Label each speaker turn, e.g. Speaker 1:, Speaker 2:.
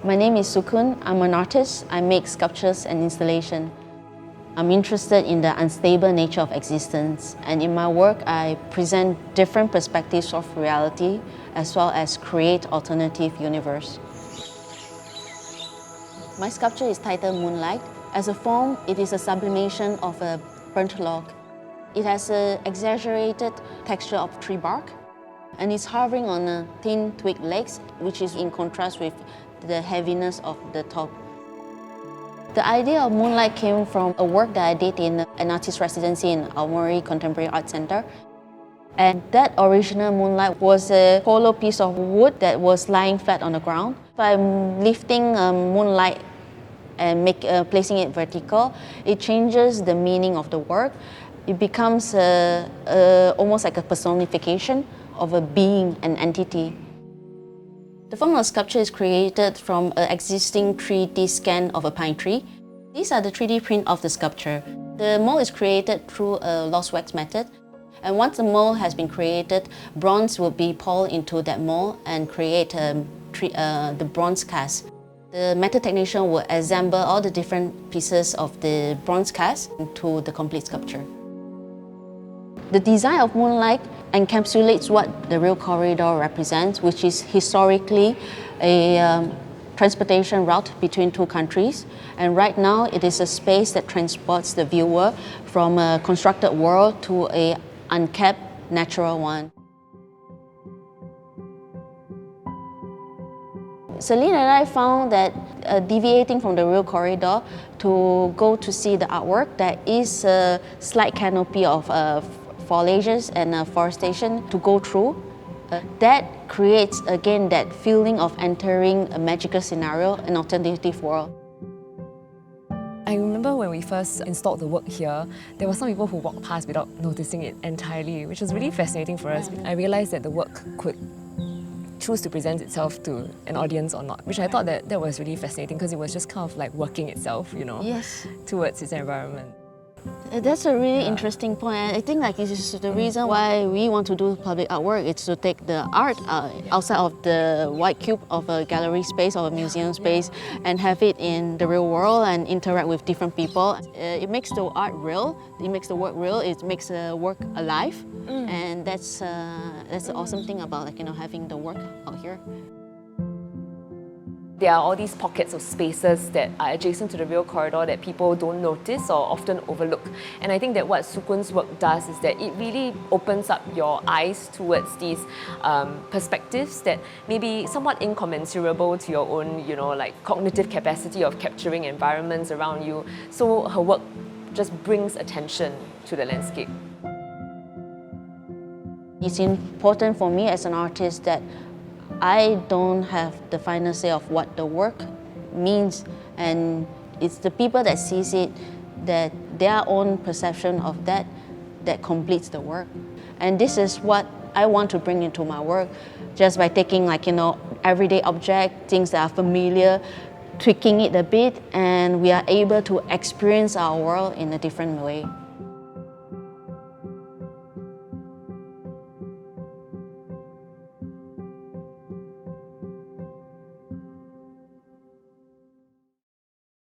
Speaker 1: My name is Sookoon. I'm an artist. I make sculptures and installation. I'm interested in the unstable nature of existence, and in my work I present different perspectives of reality as well as create alternative universe. My sculpture is titled Moonlight. As a form, it is a sublimation of a burnt log. It has an exaggerated texture of tree bark, and it's hovering on a thin twig legs, which is in contrast with the heaviness of the top. The idea of Moonlight came from a work that I did in an artist residency in 𝘔𝘰𝘰𝘯𝘭𝘪𝘨 Contemporary Art Center. And that original Moonlight was a hollow piece of wood that was lying flat on the ground. By lifting Moonlight and placing it vertical, it changes the meaning of the work. It becomes almost like a personification of a being, an entity. The form of sculpture is created from an existing 3D scan of a pine tree. These are the 3D print of the sculpture. The mold is created through a lost wax method. And once the mold has been created, bronze will be poured into that mold and create the bronze cast. The metal technician will assemble all the different pieces of the bronze cast into the complete sculpture. The design of Moonlight encapsulates what the rail corridor represents, which is historically a transportation route between two countries. And right now, it is a space that transports the viewer from a constructed world to an unkept, natural one. Celine and I found that deviating from the rail corridor to go to see the artwork, there is a slight canopy of foliages and forestation to go through. That creates, again, that feeling of entering a magical scenario, an alternative world.
Speaker 2: I remember when we first installed the work here, there were some people who walked past without noticing it entirely, which was really fascinating for us. I realized that the work could choose to present itself to an audience or not, which I thought that was really fascinating because it was just kind of like working itself, you know,
Speaker 1: Yes.
Speaker 2: towards its environment.
Speaker 1: That's a really interesting point. I think this is the reason why we want to do public artwork. It's to take the art outside of the white cube of a gallery space or a museum space and have it in the real world and interact with different people. It makes the art real. It makes the work real. It makes the work alive, and that's the awesome thing about having the work out here.
Speaker 2: There are all these pockets of spaces that are adjacent to the rail corridor that people don't notice or often overlook. And I think that what Sookoon's work does is that it really opens up your eyes towards these perspectives that may be somewhat incommensurable to your own, cognitive capacity of capturing environments around you. So her work just brings attention to the landscape.
Speaker 1: It's important for me as an artist that I don't have the final say of what the work means, and it's the people that sees it, that their own perception of that completes the work. And this is what I want to bring into my work, just by taking everyday object, things that are familiar, tweaking it a bit, and we are able to experience our world in a different way.